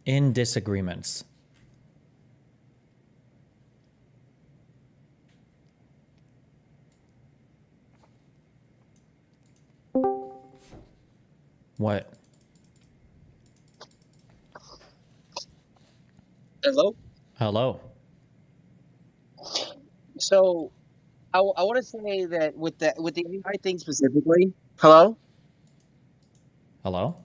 in Disagreements. What? Hello. Hello. So I want to say that with the AI thing specifically. Hello. Hello?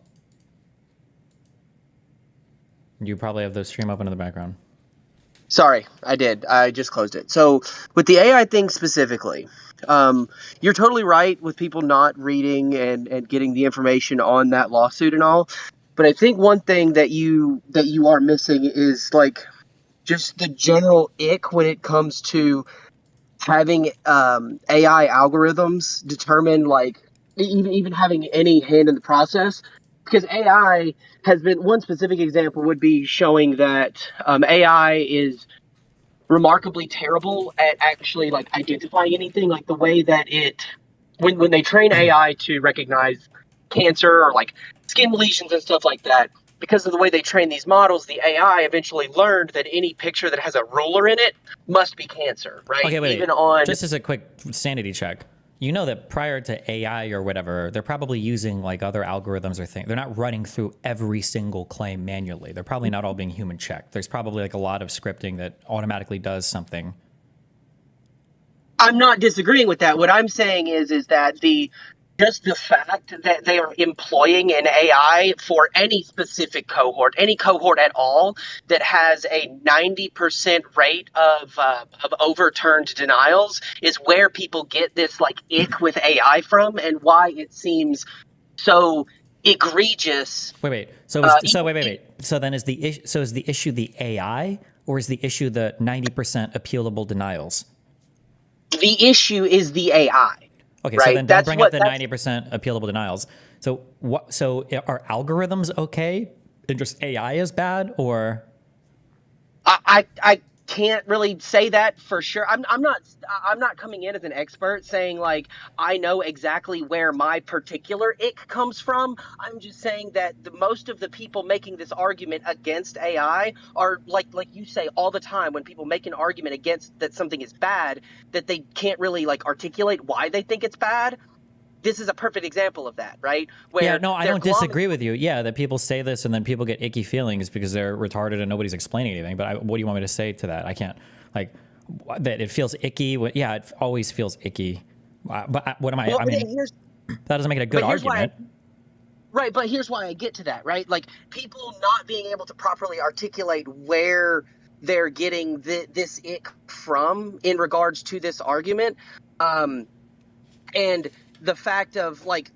You probably have the stream open in the background. Sorry, I did. I just closed it. So with the AI thing specifically, you're totally right with people not reading and getting the information on that lawsuit and all. But I think one thing that you are missing is like just the general ick when it comes to having AI algorithms determine like even having any hand in the process, because AI has been one specific example would be showing that AI is remarkably terrible at actually like identifying anything, like the way that it when they train AI to recognize cancer or like skin lesions and stuff like that, because of the way they train these models, the AI eventually learned that any picture that has a ruler in it must be cancer, right? Okay, Even wait. on Just as a quick sanity check, you know that prior to AI or whatever, they're probably using like other algorithms or things. They're not running through every single claim manually. They're probably not all being human checked. There's probably like a lot of scripting that automatically does something. I'm not disagreeing with that. What I'm saying is that the just the fact that they are employing an AI for any specific cohort, any cohort at all, that has a 90% rate of overturned denials is where people get this like ick with AI from, and why it seems so egregious. Wait. So wait. So then is the issue the AI or is the issue the 90% appealable denials? The issue is the AI, Okay, so right? then don't bring up the That's 90% appealable denials. So what? So are algorithms okay and just AI is bad, or I can't really say that for sure. I'm not coming in as an expert saying like I know exactly where my particular ick comes from. I'm just saying that the most of the people making this argument against AI are like you say all the time when people make an argument against that something is bad, that they can't really like articulate why they think it's bad. This is a perfect example of that, right? yeah, Where no, I they're don't glomming. disagree with you. Yeah, that people say this and then people get icky feelings because they're retarded and nobody's explaining anything. But what do you want me to say to that? I can't like that. It feels icky. Yeah, it always feels icky. But what am I? Well, I mean, here's that doesn't make it a good but here's why argument. Right, but here's why I get to that, right? Like people not being able to properly articulate where they're getting this ick from in regards to this argument, um, and the fact of like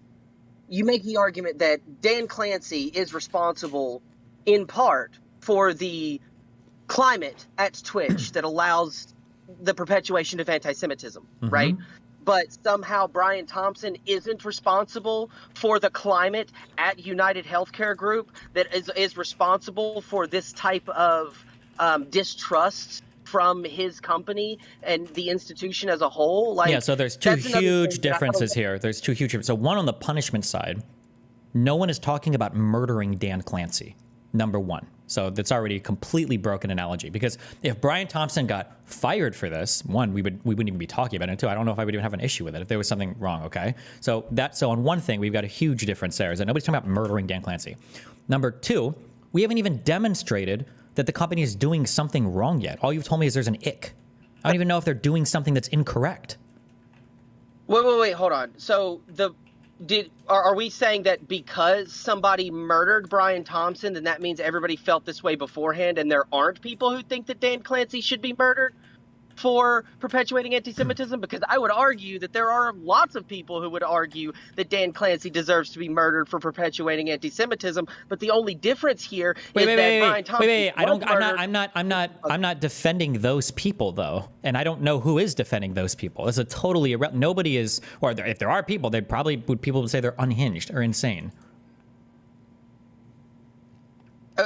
you make the argument that Dan Clancy is responsible in part for the climate at Twitch that allows the perpetuation of anti-Semitism, right? But somehow Brian Thompson isn't responsible for the climate at United Healthcare Group that is responsible for this type of distrust from his company and the institution as a whole. Yeah, Like so there's two that's another huge thing that I don't. differences here. There's two huge differences. So one on the punishment side, no one is talking about murdering Dan Clancy, number one. So that's already a completely broken analogy because if Brian Thompson got fired for this, one, we wouldn't even be talking about it. Two, I don't know if I would even have an issue with it if there was something wrong. Okay, so on one thing we've got a huge difference there is that nobody's talking about murdering Dan Clancy. Number two, we haven't even demonstrated that the company is doing something wrong yet. All you've told me is there's an ick. I don't even know if they're doing something that's incorrect. Wait, hold on. So are we saying that because somebody murdered Brian Thompson, then that means everybody felt this way beforehand, and there aren't people who think that Dan Clancy should be murdered for perpetuating anti-Semitism? Because I would argue that there are lots of people who would argue that Dan Clancy deserves to be murdered for perpetuating anti-Semitism. But the only difference here is that Brian Thompson I was don't. murdered. I'm not defending those people though, and I don't know who is defending those people. It's a totally nobody is, or if there are people, they probably people would say they're unhinged or insane.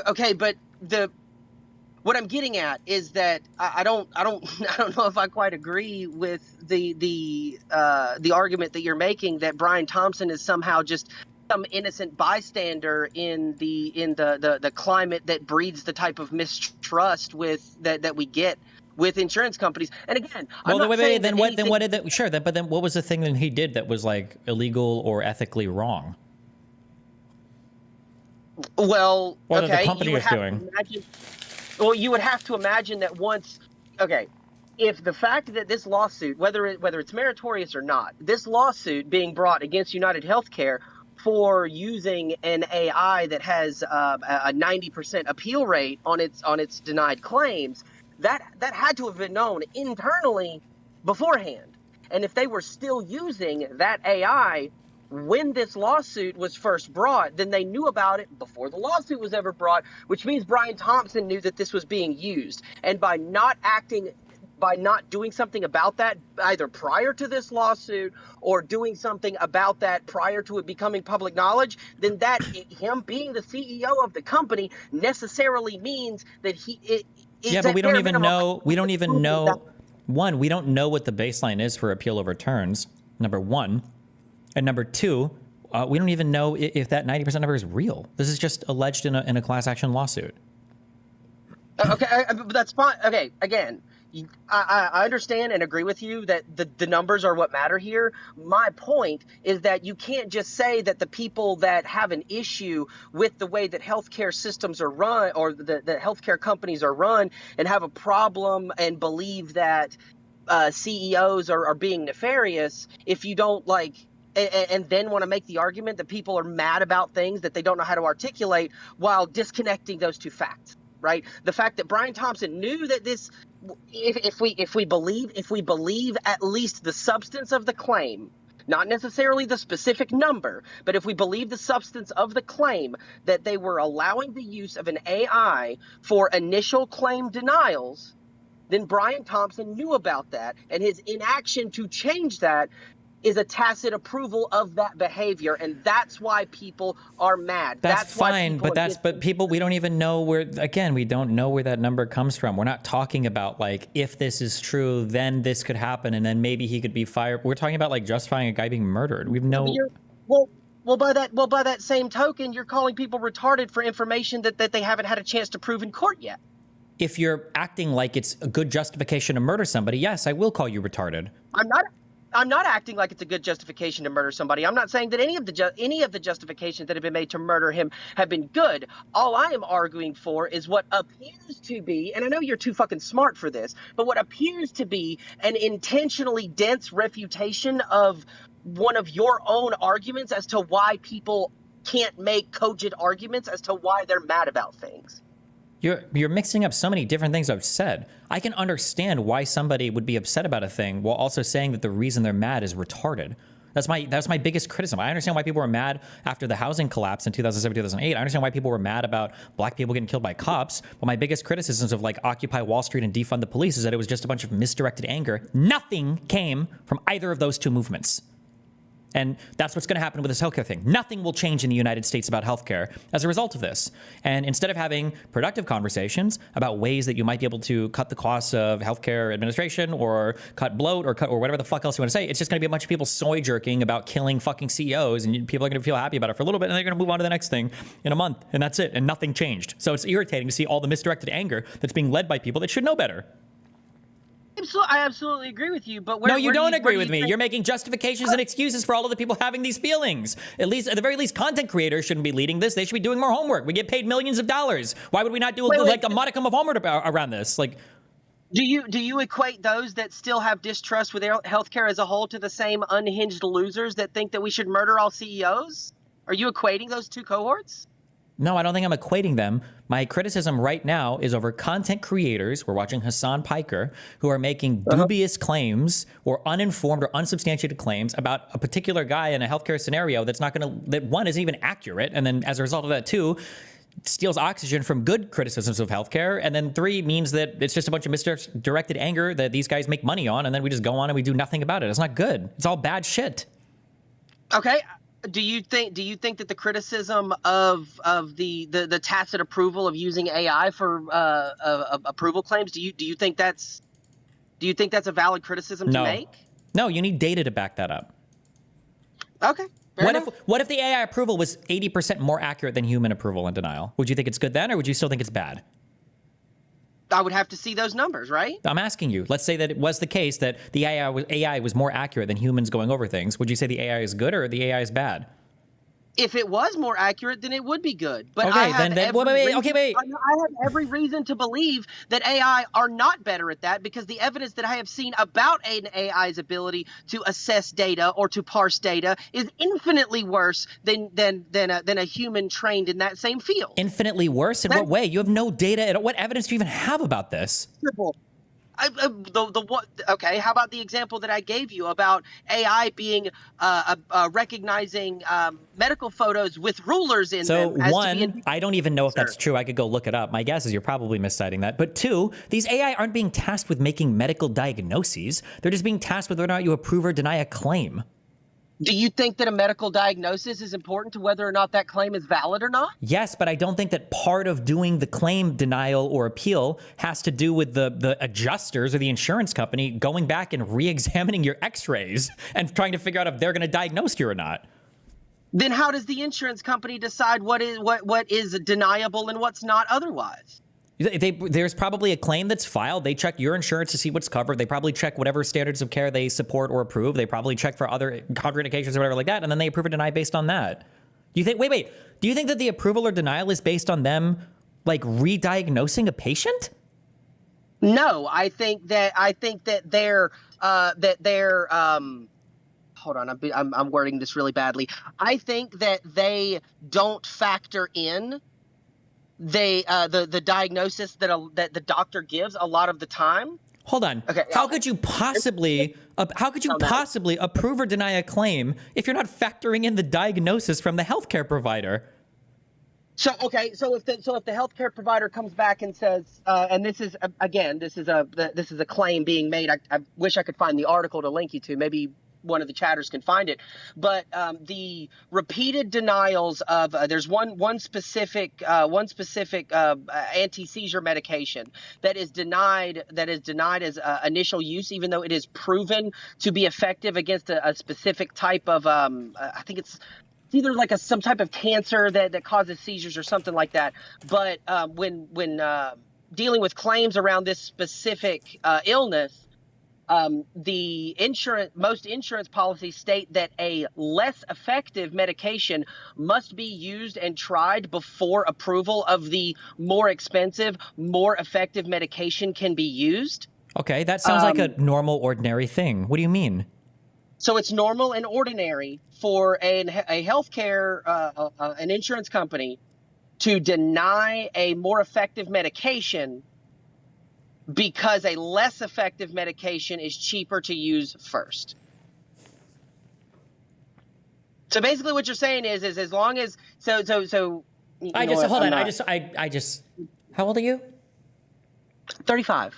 Okay, but the what I'm getting at is that I don't I don't know if I quite agree with the argument that you're making that Brian Thompson is somehow just some innocent bystander in the climate that breeds the type of mistrust that we get with insurance companies. And again, I'm Well, not wait, saying then that what? anything. Then what did that? Sure, but then what was the thing that he did that was like illegal or ethically wrong? Well, What okay, the company is doing? You would have to imagine that once, okay, if the fact that this lawsuit, whether it's meritorious or not, this lawsuit being brought against United Healthcare for using an AI that has a 90% appeal rate on its denied claims, that had to have been known internally beforehand. And if they were still using that AI when this lawsuit was first brought, then they knew about it before the lawsuit was ever brought, which means Brian Thompson knew that this was being used. And by not doing something about that, either prior to this lawsuit or doing something about that prior to it becoming public knowledge, then him being the CEO of the company necessarily means that he Yeah, is but at we don't bare even minimum. know. We don't even know. One, we don't know what the baseline is for appeal overturns. Number one, and number two, we don't even know if that 90% number is real. This is just alleged in a class action lawsuit. Okay, but that's fine. Okay, again, I understand and agree with you that the numbers are what matter here. My point is that you can't just say that the people that have an issue with the way that healthcare systems are run or the healthcare companies are run and have a problem and believe that CEOs are being nefarious if you don't and then want to make the argument that people are mad about things that they don't know how to articulate while disconnecting those two facts. Right, the fact that Brian Thompson knew that this, if we believe at least the substance of the claim, not necessarily the specific number, but if we believe the substance of the claim that they were allowing the use of an AI for initial claim denials, then Brian Thompson knew about that, and his inaction to change that is a tacit approval of that behavior, and that's why people are mad. That's why fine, people but people, we don't even know where. Again, we don't know where that number comes from. We're not talking about like if this is true, then this could happen, and then maybe he could be fired. We're talking about like justifying a guy being murdered. We've no. Well, by that same token, you're calling people retarded for information that they haven't had a chance to prove in court yet. If you're acting like it's a good justification to murder somebody, yes, I will call you retarded. I'm not acting like it's a good justification to murder somebody. I'm not saying that any of the justifications that have been made to murder him have been good. All I am arguing for is what appears to be, and I know you're too fucking smart for this, but what appears to be an intentionally dense refutation of one of your own arguments as to why people can't make cogent arguments as to why they're mad about things. You're mixing up so many different things I've said. I can understand why somebody would be upset about a thing while also saying that the reason they're mad is retarded. That's my biggest criticism. I understand why people were mad after the housing collapse in 2007, 2008. I understand why people were mad about black people getting killed by cops. But my biggest criticisms of like Occupy Wall Street and defund the police is that it was just a bunch of misdirected anger. Nothing came from either of those two movements. And that's what's going to happen with this healthcare thing. Nothing will change in the United States about healthcare as a result of this. And instead of having productive conversations about ways that you might be able to cut the costs of healthcare administration or cut bloat or whatever the fuck else you want to say, it's just going to be a bunch of people soy jerking about killing fucking CEOs, and people are going to feel happy about it for a little bit, and they're going to move on to the next thing in a month, and that's it, and nothing changed. So it's irritating to see all the misdirected anger that's being led by people that should know better. I absolutely agree with you, but no, you don't agree with me. You're making justifications and excuses for all of the people having these feelings. At the very least, content creators shouldn't be leading this. They should be doing more homework. We get paid millions of dollars. Why would we not do like a modicum of homework around this? Like, do you equate those that still have distrust with healthcare as a whole to the same unhinged losers that think that we should murder all CEOs? Are you equating those two cohorts? No, I don't think I'm equating them. My criticism right now is over content creators. We're watching Hassan Piker, who are making dubious claims or uninformed or unsubstantiated claims about a particular guy in a healthcare scenario that one isn't even accurate. And then as a result of that, two, steals oxygen from good criticisms of healthcare. And then three means that it's just a bunch of misdirected anger that these guys make money on. And then we just go on and we do nothing about it. It's not good. It's all bad shit. Okay. Do you think that the criticism of the tacit approval of using AI for approval claims, do you think that's a valid criticism to make? No, you need data to back that up. Okay, What if the AI approval was 80% more accurate than human approval and denial? Would you think it's good then, or would you still think it's bad? I would have to see those numbers, right? I'm asking you. Let's say that it was the case that the AI was more accurate than humans going over things. Would you say the AI is good or the AI is bad? If it was more accurate, then it would be good. But Okay, I have wait. I have every reason to believe that AI are not better at that, because the evidence that I have seen about an AI's ability to assess data or to parse data is infinitely worse than a human trained in that same field. Infinitely worse? In what way? You have no data at all. What evidence do you even have about this? Okay, how about the example that I gave you about AI being recognizing medical photos with rulers in so them? One, I don't even know if that's true. I could go look it up. My guess is you're probably misciting that. But two, these AI aren't being tasked with making medical diagnoses. They're just being tasked with whether or not you approve or deny a claim. Do you think that a medical diagnosis is important to whether or not that claim is valid or not? Yes, but I don't think that part of doing the claim denial or appeal has to do with the adjusters or the insurance company going back and re-examining your x-rays and trying to figure out if they're going to diagnose you or not. Then how does the insurance company decide what is deniable and what's not otherwise? There's probably a claim that's filed. They check your insurance to see what's covered. They probably check whatever standards of care they support or approve. They probably check for other contraindications or whatever like that, and then they approve or deny based on that. Do you think? Wait. Do you think that the approval or denial is based on them like re-diagnosing a patient? No, I think that they're hold on, I'm wording this really badly. I think that they don't factor in the diagnosis that the doctor gives a lot of the time. Hold on. Okay. How could you possibly approve or deny a claim if you're not factoring in the diagnosis from the healthcare provider? So if the healthcare provider comes back and says, and this is a claim being made. I wish I could find the article to link you to. Maybe one of the chatters can find it, but the repeated denials of there's one specific anti-seizure medication that is denied as initial use, even though it is proven to be effective against a specific type of I think it's either like some type of cancer that causes seizures or something like that. But when dealing with claims around this specific illness, most insurance policies state that a less effective medication must be used and tried before approval of the more expensive, more effective medication can be used. Okay, that sounds like a normal, ordinary thing. What do you mean? So it's normal and ordinary for a healthcare, an insurance company to deny a more effective medication because a less effective medication is cheaper to use first. So basically what you're saying is as long as how old are you? 35.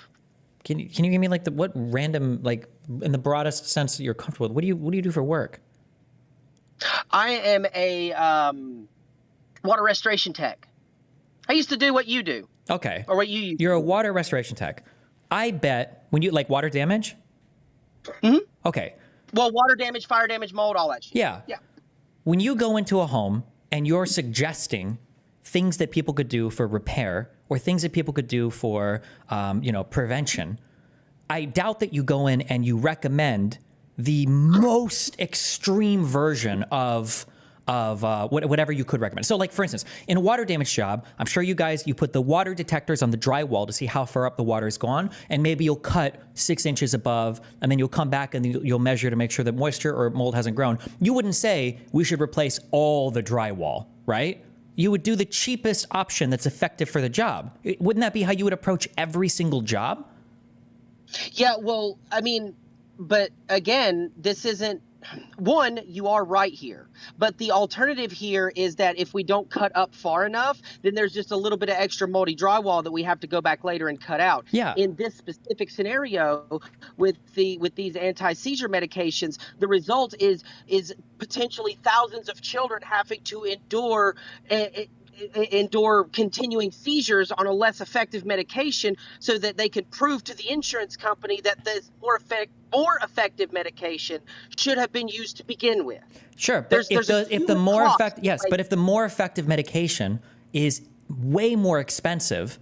Can you give me like what random, like in the broadest sense that you're comfortable with? What do you do for work? I am a water restoration tech. I used to do what you do. Okay. Or what you use. You're a water restoration tech. I bet when you like water damage. Mm-hmm. Okay. Well, water damage, fire damage, mold, all that shit. Yeah. Yeah. When you go into a home and you're suggesting things that people could do for repair or things that people could do for, prevention, I doubt that you go in and you recommend the most extreme version of whatever you could recommend. So like, for instance, in a water damage job, I'm sure you put the water detectors on the drywall to see how far up the water has gone. And maybe you'll cut 6 inches above, and then you'll come back and you'll measure to make sure that moisture or mold hasn't grown. You wouldn't say we should replace all the drywall, right? You would do the cheapest option that's effective for the job. Wouldn't that be how you would approach every single job? Yeah, well, I mean, but again, this isn't, one, you are right here. But the alternative here is that if we don't cut up far enough, then there's just a little bit of extra moldy drywall that we have to go back later and cut out. Yeah. In this specific scenario with these anti-seizure medications, the result is potentially thousands of children having to endure endure continuing seizures on a less effective medication so that they can prove to the insurance company that the more effective medication should have been used to begin with. Sure, but if the more effective, yes, but if the more effective medication is way more expensive,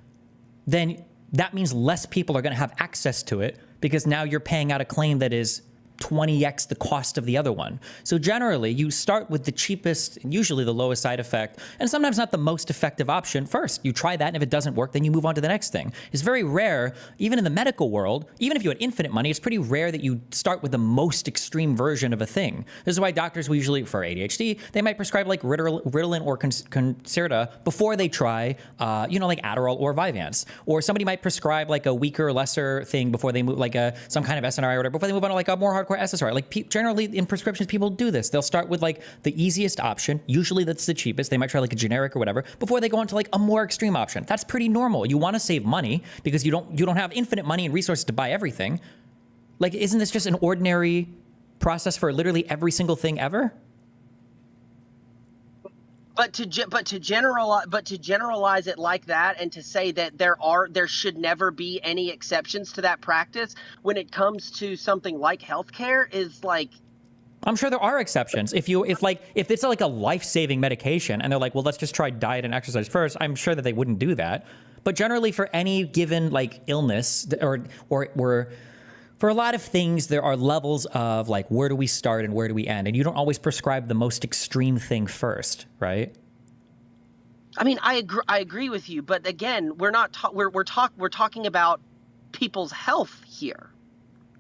then that means less people are going to have access to it because now you're paying out a claim that is 20x the cost of the other one. So generally, you start with the cheapest, usually the lowest side effect, and sometimes not the most effective option first. You try that, and if it doesn't work, then you move on to the next thing. It's very rare, even in the medical world, even if you had infinite money, it's pretty rare that you start with the most extreme version of a thing. This is why doctors will usually, for ADHD, they might prescribe like Ritalin or Concerta before they try, like Adderall or Vyvanse. Or somebody might prescribe like a weaker, lesser thing before they move, like some kind of SNRI or whatever, before they move on to like a more hardcore SSRI. Like generally in prescriptions, people do this. They'll start with like the easiest option. Usually that's the cheapest. They might try like a generic or whatever before they go on to like a more extreme option. That's pretty normal. You want to save money because you don't have infinite money and resources to buy everything. Like, isn't this just an ordinary process for literally every single thing ever? But to generalize it like that and to say that there should never be any exceptions to that practice when it comes to something like healthcare is like, I'm sure there are exceptions. If it's like a life-saving medication and they're like, well, let's just try diet and exercise first, I'm sure that they wouldn't do that. But generally for any given like illness or for a lot of things, there are levels of like, where do we start and where do we end? And you don't always prescribe the most extreme thing first, right? I mean, I agree with you, but again, we're talking about people's health here.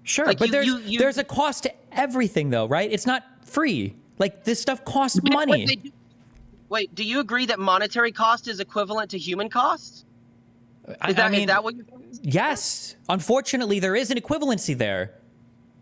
Sure, like but there's a cost to everything though, right? It's not free. Like this stuff costs money. Wait, do you agree that monetary cost is equivalent to human cost? Is that what you're saying? Yes. Unfortunately, there is an equivalency there.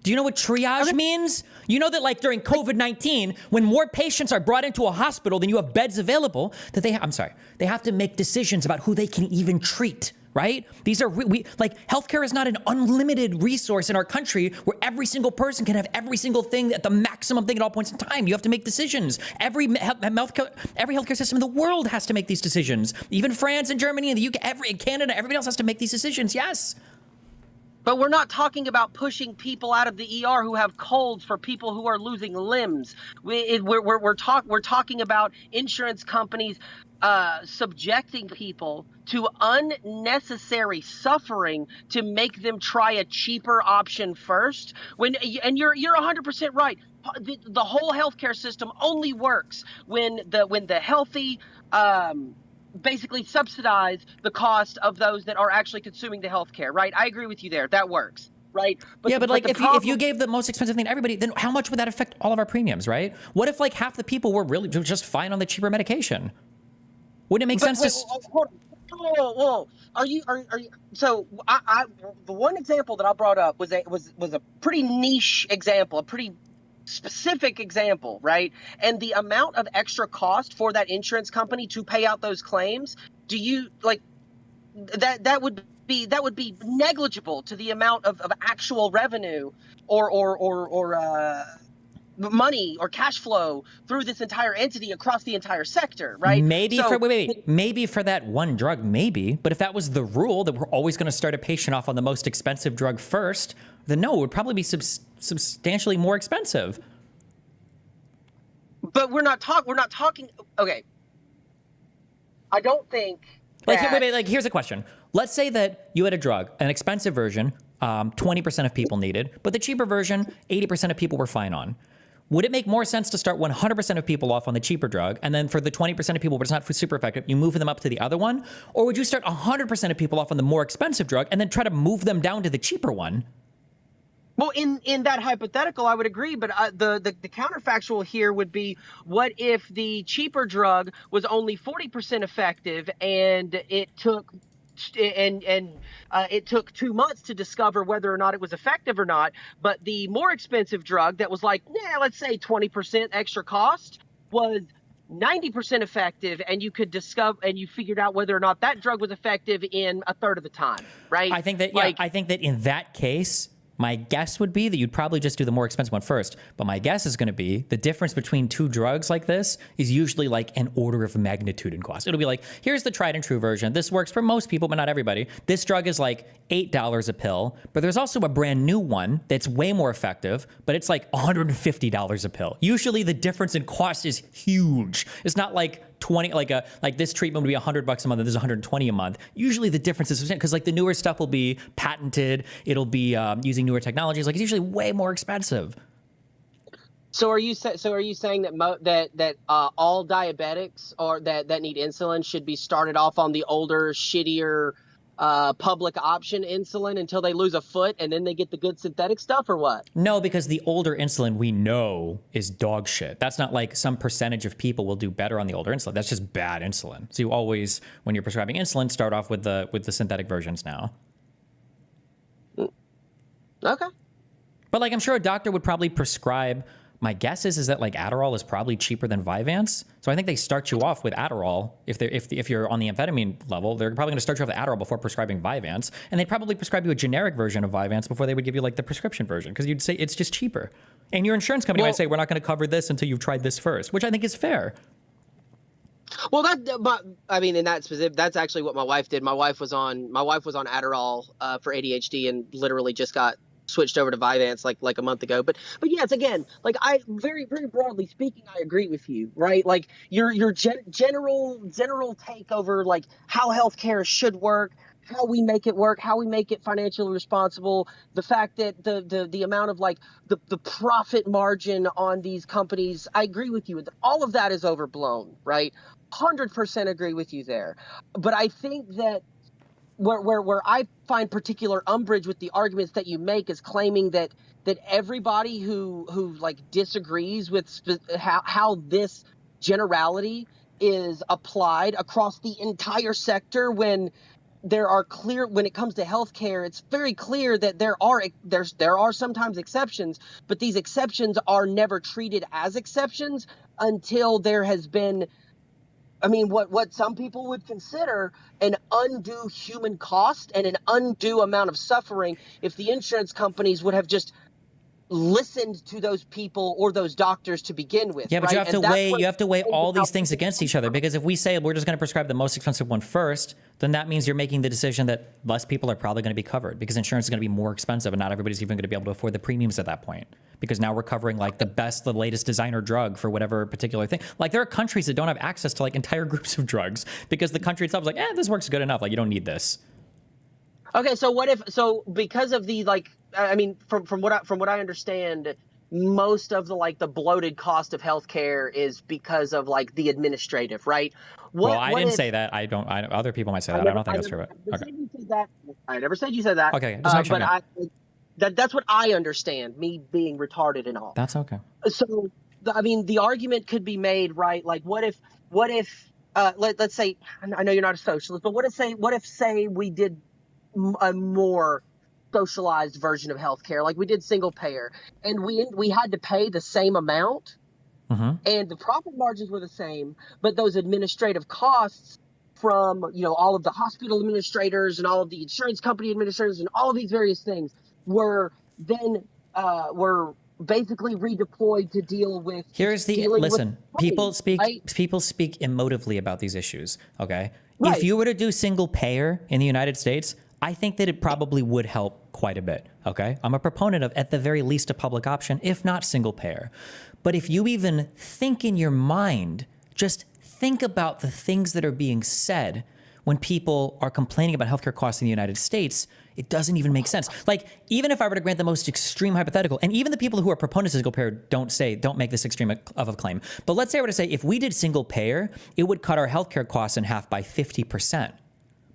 Do you know what triage means? You know that like during COVID-19, when more patients are brought into a hospital than you have beds available, that they have to make decisions about who they can even treat, right? These are healthcare is not an unlimited resource in our country where every single person can have every single thing at the maximum thing at all points in time. You have to make decisions. Every healthcare system in the world has to make these decisions. Even France and Germany and the UK, Canada, everybody else has to make these decisions. Yes. But we're not talking about pushing people out of the ER who have colds for people who are losing limbs. We're talking about insurance companies subjecting people to unnecessary suffering to make them try a cheaper option first. And you're 100% right. The whole healthcare system only works when the healthy basically subsidize the cost of those that are actually consuming the healthcare, right? I agree with you there. That works, right? But if you gave the most expensive thing to everybody, then how much would that affect all of our premiums, right? What if like half the people were really just fine on the cheaper medication? Wouldn't it make sense to? Whoa. Are you? So the one example that I brought up was a pretty niche example, a pretty specific example, right? And the amount of extra cost for that insurance company to pay out those claims, do you like that would be negligible to the amount of actual revenue or money or cash flow through this entire entity across the entire sector, right? Maybe for that one drug, maybe. But if that was the rule that we're always going to start a patient off on the most expensive drug first, then no, it would probably be substantially more expensive. But we're not talking. Okay, I don't think. Like here's a question. Let's say that you had a drug, an expensive version, 20% of people needed, but the cheaper version, 80% of people were fine on. Would it make more sense to start 100% of people off on the cheaper drug, and then for the 20% of people, but it's not super effective, you move them up to the other one? Or would you start 100% of people off on the more expensive drug and then try to move them down to the cheaper one? Well, in that hypothetical, I would agree, but the counterfactual here would be, what if the cheaper drug was only 40% effective and it took it took 2 months to discover whether or not it was effective or not, but the more expensive drug that was like, let's say 20% extra cost was 90% effective, and you could discover and you figured out whether or not that drug was effective in a third of the time, right? I think that in that case, My guess would be that you'd probably just do the more expensive one first. But my guess is going to be the difference between two drugs like this is usually like an order of magnitude in cost. It'll be like, here's the tried and true version. This works for most people, but not everybody. This drug is like $8 a pill, but there's also a brand new one that's way more effective, but it's like $150 a pill. Usually the difference in cost is huge. It's not like 20, like this treatment would be $100 a month and this is 120 a month. Usually the difference is because like the newer stuff will be patented. It'll be using newer technologies. Like it's usually way more expensive. So are you saying that all diabetics or that need insulin should be started off on the older, shittier public option insulin until they lose a foot and then they get the good synthetic stuff, or what? No, because the older insulin we know is dog shit. That's not like some percentage of people will do better on the older insulin. That's just bad insulin. So you always, when you're prescribing insulin, start off with the synthetic versions now. Okay. But like I'm sure a doctor would probably prescribe. My guess is that like Adderall is probably cheaper than Vyvanse. So I think they start you off with Adderall. If you're on the amphetamine level, they're probably going to start you off with Adderall before prescribing Vyvanse. And they'd probably prescribe you a generic version of Vyvanse before they would give you like the prescription version, because you'd say it's just cheaper. And your insurance company might say, we're not going to cover this until you've tried this first, which I think is fair. Well, in that specific, that's actually what my wife did. My wife was on Adderall for ADHD and literally just got switched over to Vyvanse like a month ago. But yes, again, like I very, very broadly speaking, I agree with you, right? Like your general take over like how healthcare should work, how we make it work, how we make it financially responsible, the fact that the amount of like the profit margin on these companies, I agree with you. All of that is overblown, right? 100% agree with you there. But I think that where I find particular umbrage with the arguments that you make is claiming that everybody who like disagrees with how this generality is applied across the entire sector, when when it comes to healthcare, it's very clear that there are sometimes exceptions, but these exceptions are never treated as exceptions until there has been, what some people would consider an undue human cost and an undue amount of suffering if the insurance companies would have just listened to those people or those doctors to begin with. Yeah, but right? you have to weigh all these things against each other, because if we say we're just going to prescribe the most expensive one first, then that means you're making the decision that less people are probably going to be covered because insurance is going to be more expensive and not everybody's even going to be able to afford the premiums at that point. Because now we're covering like the latest designer drug for whatever particular thing. Like there are countries that don't have access to like entire groups of drugs because the country itself is like, this works good enough. Like you don't need this. Okay, so because of the from what I understand, most of the bloated cost of healthcare is because of like the administrative, right? I didn't say that. I don't. Other people might say that. I don't think that's true. Okay. I never said you said that. Okay, just that's what I understand. Me being retarded and all. That's okay. So the argument could be made, right? Like, what if let's say, I know you're not a socialist, but what if we did a more socialized version of healthcare, like we did single payer, and we had to pay the same amount, and the profit margins were the same, but those administrative costs from all of the hospital administrators and all of the insurance company administrators and all of these various things were basically redeployed to deal with. People speak emotively about these issues. Okay, right. If you were to do single payer in the United States, I think that it probably would help quite a bit, okay? I'm a proponent of, at the very least, a public option, if not single payer. But if you even think in your mind, just think about the things that are being said when people are complaining about healthcare costs in the United States, it doesn't even make sense. Like, even if I were to grant the most extreme hypothetical, and even the people who are proponents of single payer don't make this extreme of a claim. But let's say I were to say, if we did single payer, it would cut our healthcare costs in half by 50%.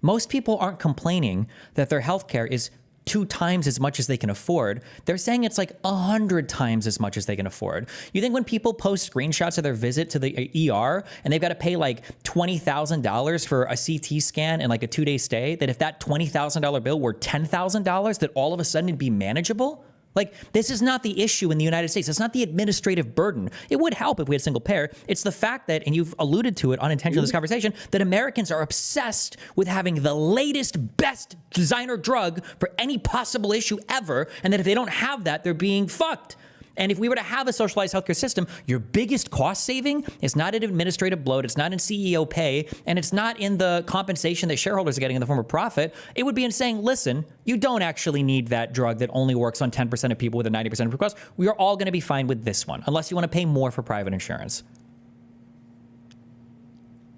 Most people aren't complaining that their healthcare is 2 times as much as they can afford. They're saying it's like 100 times as much as they can afford. You think when people post screenshots of their visit to the ER and they've got to pay like $20,000 for a CT scan and like a 2-day stay, that if that $20,000 bill were $10,000, that all of a sudden it'd be manageable? Like, this is not the issue in the United States. It's not the administrative burden. It would help if we had single payer. It's the fact that, and you've alluded to it unintentionally in this conversation, that Americans are obsessed with having the latest, best designer drug for any possible issue ever, and that if they don't have that, they're being fucked. And if we were to have a socialized healthcare system, your biggest cost saving is not in administrative bloat, it's not in CEO pay, and it's not in the compensation that shareholders are getting in the form of profit. It would be in saying, listen, you don't actually need that drug that only works on 10% of people with a 90% of cost. We are all going to be fine with this one, unless you want to pay more for private insurance.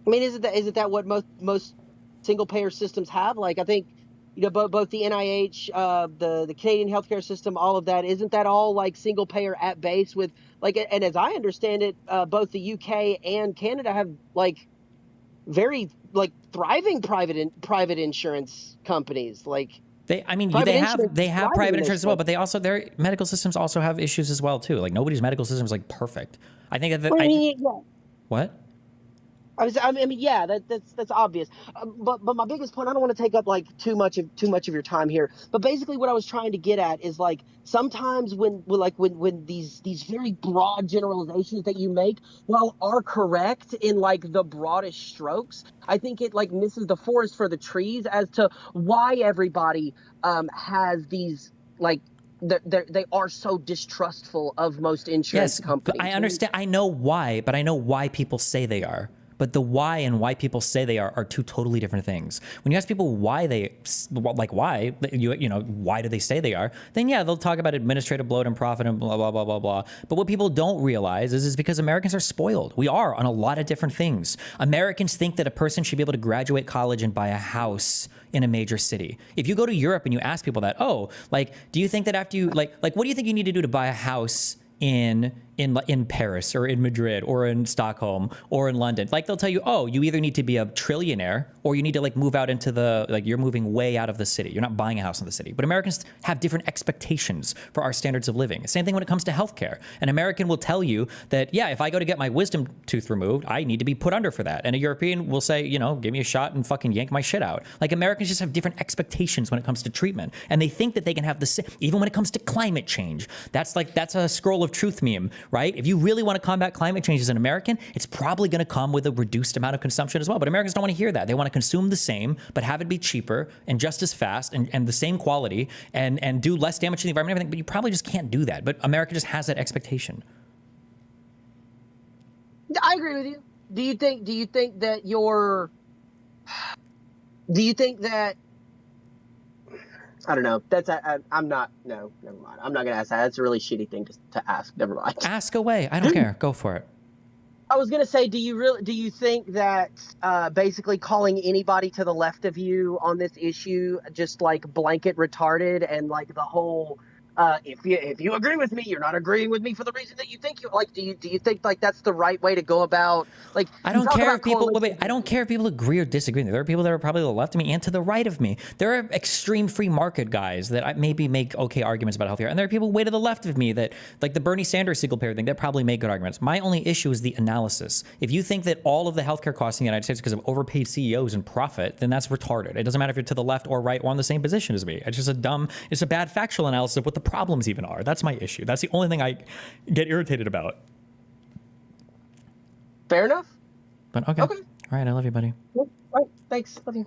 I mean, isn't that what most single payer systems have? Like, I think, both the NIH, the Canadian healthcare system, all of that, isn't that all like single payer at base with like, and as I understand it, both the UK and Canada have like very like thriving private insurance companies. Like they have private insurance as well, but their medical systems also have issues as well too. Like nobody's medical system is like perfect. I think what? Yeah, that's obvious. But my biggest point, I don't want to take up like too much of your time here. But basically, what I was trying to get at is like sometimes when these very broad generalizations that you make, while are correct in like the broadest strokes, I think it like misses the forest for the trees as to why everybody has these like. They are so distrustful of most insurance companies. I understand. I know why, but I know why people say they are. But the why and why people say they are two totally different things. When you ask people why do they say they are, then yeah, they'll talk about administrative bloat and profit and blah, blah, blah, blah, blah. But what people don't realize is because Americans are spoiled. We are on a lot of different things. Americans think that a person should be able to graduate college and buy a house in a major city. If you go to Europe and you ask people that, do you think that after you, what do you think you need to do to buy a house in Paris or in Madrid or in Stockholm or in London? Like they'll tell you, you either need to be a trillionaire or you need to like move out into you're moving way out of the city. You're not buying a house in the city. But Americans have different expectations for our standards of living. Same thing when it comes to healthcare. An American will tell you that, yeah, if I go to get my wisdom tooth removed, I need to be put under for that. And a European will say, give me a shot and fucking yank my shit out. Like Americans just have different expectations when it comes to treatment. And they think that they can have the same, even when it comes to climate change. That's a scroll of truth meme, right? If you really want to combat climate change as an American, it's probably going to come with a reduced amount of consumption as well. But Americans don't want to hear that. They want to consume the same, but have it be cheaper and just as fast and the same quality and do less damage to the environment and everything. But you probably just can't do that. But America just has that expectation. I agree with you. Do you think that I don't know. I'm not. No, never mind. I'm not gonna ask that. That's a really shitty thing to ask. Never mind. Ask away. I don't care. Go for it. I was gonna say, do you think that basically calling anybody to the left of you on this issue just like blanket retarded and like the whole if you agree with me, you're not agreeing with me for the reason that you think you like. Do you think like that's the right way to go about like? I don't care if people. I don't care if people agree or disagree. There are people that are probably to the left of me and to the right of me. There are extreme free market guys that maybe make okay arguments about healthcare, and there are people way to the left of me that like the Bernie Sanders single payer thing that probably make good arguments. My only issue is the analysis. If you think that all of the healthcare costs in the United States because of overpaid CEOs and profit, then that's retarded. It doesn't matter if you're to the left or right or on the same position as me. It's just it's a bad factual analysis of what the problems even are. That's my issue. That's the only thing I get irritated about. Fair enough. But okay. All right. I love you, buddy. All right. Thanks. Love you.